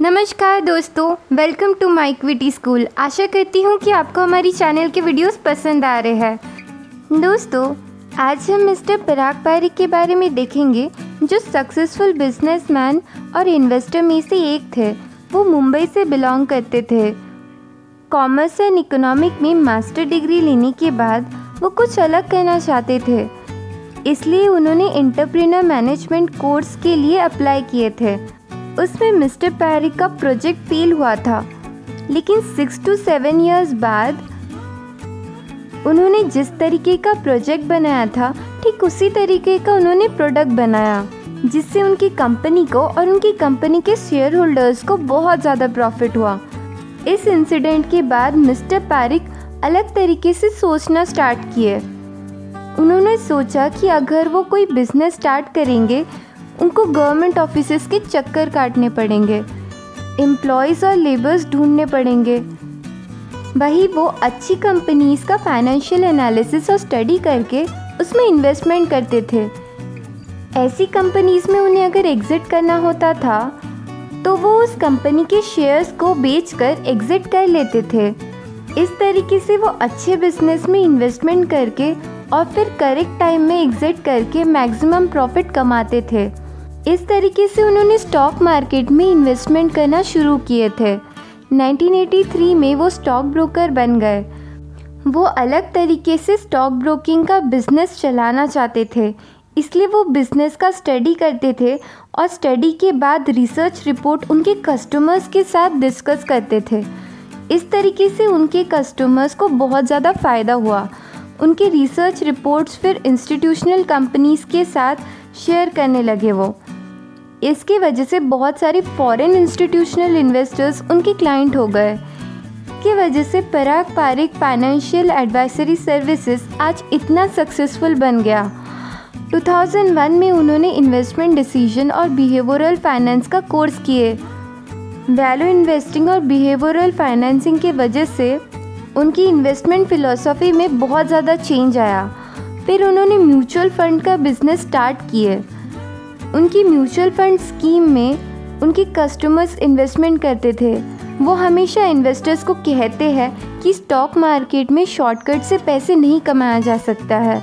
नमस्कार दोस्तों, welcome to my equity school. आशा करती हूँ कि आपको हमारी चैनल के वीडियोस पसंद आ रहे हैं। दोस्तों, आज हम मिस्टर पराग पारिक के बारे में देखेंगे, जो सक्सेसफुल बिजनेसमैन और इन्वेस्टर में से एक थे। वो मुंबई से बिलोंग करते थे। कॉमर्स एंड इकोनॉमिक में मास्टर डिग्री लेने के बाद वो कुछ अलग करना चाहते थे, इसलिए उन्होंने एंटरप्रेन्योर मैनेजमेंट कोर्स के लिए अप्लाई किए थे। उसमें मिस्टर पारिक का प्रोजेक्ट फेल हुआ था, लेकिन 6 to 7 इयर्स बाद उन्होंने जिस तरीके का प्रोजेक्ट बनाया था, ठीक उसी तरीके का उन्होंने प्रोडक्ट बनाया, जिससे उनकी कंपनी को और उनकी कंपनी के शेयर होल्डर्स को बहुत ज़्यादा प्रॉफिट हुआ। इस इंसिडेंट के बाद मिस्टर पारिक अलग तरीके से सोचना स्टार्ट किए। उन्होंने सोचा कि अगर वो कोई बिजनेस स्टार्ट करेंगे, उनको गवर्नमेंट ऑफिसेस के चक्कर काटने पड़ेंगे, एम्प्लॉयज़ और लेबर्स ढूंढने पड़ेंगे। वही वो अच्छी कंपनीज़ का फाइनेंशियल एनालिसिस और स्टडी करके उसमें इन्वेस्टमेंट करते थे। ऐसी कंपनीज़ में उन्हें अगर एग्ज़िट करना होता था, तो वो उस कंपनी के शेयर्स को बेचकर एग्ज़िट कर लेते थे। इस तरीके से वो अच्छे बिजनेस में इन्वेस्टमेंट करके और फिर करेक्ट टाइम में एग्ज़िट करके मैक्सिमम प्रॉफिट कमाते थे। इस तरीके से उन्होंने स्टॉक मार्केट में इन्वेस्टमेंट करना शुरू किए थे। 1983 में वो स्टॉक ब्रोकर बन गए। वो अलग तरीके से स्टॉक ब्रोकिंग का बिज़नेस चलाना चाहते थे, इसलिए वो बिज़नेस का स्टडी करते थे और स्टडी के बाद रिसर्च रिपोर्ट उनके कस्टमर्स के साथ डिस्कस करते थे। इस तरीके से उनके कस्टमर्स को बहुत ज़्यादा फ़ायदा हुआ। उनके रिसर्च रिपोर्ट्स फिर इंस्टीट्यूशनल कंपनीज़ के साथ शेयर करने लगे वो। इसकी वजह से बहुत सारे फॉरेन इंस्टीट्यूशनल इन्वेस्टर्स उनके क्लाइंट हो गए। की वजह से पराग पारिक फाइनेंशियल एडवाइजरी सर्विसेज आज इतना सक्सेसफुल बन गया। 2001 में उन्होंने इन्वेस्टमेंट डिसीजन और बिहेवियरल फाइनेंस का कोर्स किए। वैल्यू इन्वेस्टिंग और बिहेवियरल फाइनेंसिंग की वजह से उनकी इन्वेस्टमेंट फ़िलॉसफी में बहुत ज़्यादा चेंज आया। फिर उन्होंने म्यूचुअल फ़ंड का बिज़नेस स्टार्ट किए। उनकी म्यूचुअल फ़ंड स्कीम में उनके कस्टमर्स इन्वेस्टमेंट करते थे। वो हमेशा इन्वेस्टर्स को कहते हैं कि स्टॉक मार्केट में शॉर्टकट से पैसे नहीं कमाया जा सकता है।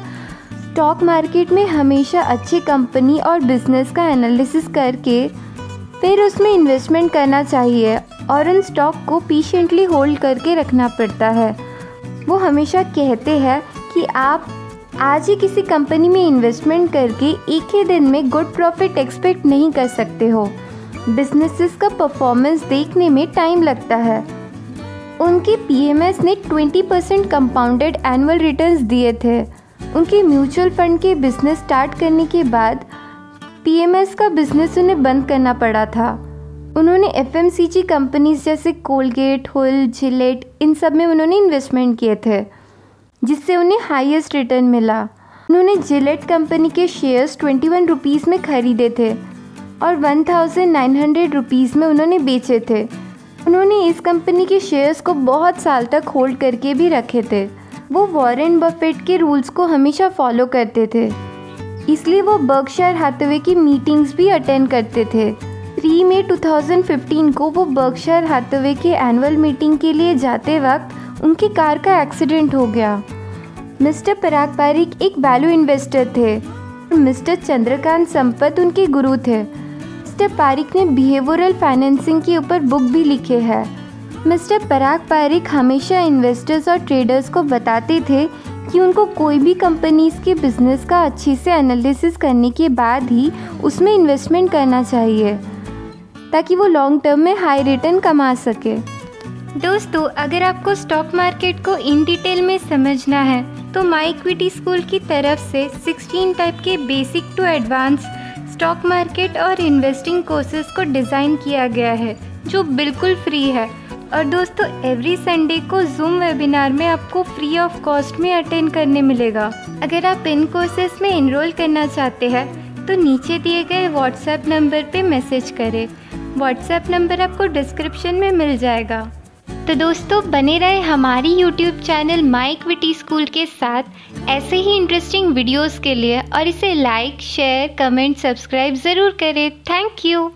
स्टॉक मार्केट में हमेशा अच्छी कंपनी और बिज़नेस का एनालिसिस करके फिर उसमें इन्वेस्टमेंट करना चाहिए और उन स्टॉक को पेशेंटली होल्ड करके रखना पड़ता है। वो हमेशा कहते हैं कि आप आज ही किसी कंपनी में इन्वेस्टमेंट करके एक ही दिन में गुड प्रॉफिट एक्सपेक्ट नहीं कर सकते हो। बिजनेसेस का परफॉर्मेंस देखने में टाइम लगता है। उनके पीएमएस ने 20% कंपाउंडेड एनुअल रिटर्न्स दिए थे। उनके म्यूचुअल फंड के बिजनेस स्टार्ट करने के बाद पीएमएस का बिजनेस उन्हें बंद करना पड़ा था। उन्होंने एफएमसीजी कंपनीज जैसे कोलगेट, हुल, जिलेट, इन सब में उन्होंने इन्वेस्टमेंट किए थे, जिससे उन्हें हाईएस्ट रिटर्न मिला। उन्होंने जिलेट कंपनी के शेयर्स 21 रुपीज़ में ख़रीदे थे और 1900 रुपीज़ में उन्होंने बेचे थे। उन्होंने इस कंपनी के शेयर्स को बहुत साल तक होल्ड करके भी रखे थे। वो वॉरेन बफेट के रूल्स को हमेशा फॉलो करते थे, इसलिए वो बर्कशायर हैथवे की मीटिंग्स भी अटेंड करते थे। 3 मई 2015 को वो बर्कशायर हैथवे के एनुअल मीटिंग के लिए जाते वक्त उनकी कार का एक्सीडेंट हो गया। मिस्टर पराग पारिक एक वैल्यू इन्वेस्टर थे। मिस्टर चंद्रकांत संपत उनके गुरु थे। मिस्टर पारिक ने बिहेवियरल फाइनेंसिंग के ऊपर बुक भी लिखे हैं। मिस्टर पराग पारिक हमेशा इन्वेस्टर्स और ट्रेडर्स को बताते थे कि उनको कोई भी कंपनीज़ के बिज़नेस का अच्छी से एनालिसिस करने के बाद ही उसमें इन्वेस्टमेंट करना चाहिए, ताकि वो लॉन्ग टर्म में हाई रिटर्न कमा सके। दोस्तों, अगर आपको स्टॉक मार्केट को इन डिटेल में समझना है, तो माय इक्विटी स्कूल की तरफ से 16 टाइप के basic to advance stock market और इन्वेस्टिंग कोर्सेज को डिज़ाइन किया गया है, जो बिल्कुल फ्री है। और दोस्तों, एवरी संडे को जूम वेबिनार में आपको फ्री ऑफ कॉस्ट में अटेंड करने मिलेगा। अगर आप इन कोर्सेज में इनरोल करना चाहते हैं, तो नीचे दिए गए व्हाट्सएप नंबर पे मैसेज करें। व्हाट्सएप नंबर आपको डिस्क्रिप्शन में मिल जाएगा। तो दोस्तों, बने रहे हमारी YouTube channel my equity school के साथ ऐसे ही इंटरेस्टिंग वीडियोस के लिए, और इसे लाइक, शेयर, कमेंट, सब्सक्राइब ज़रूर करें। Thank you.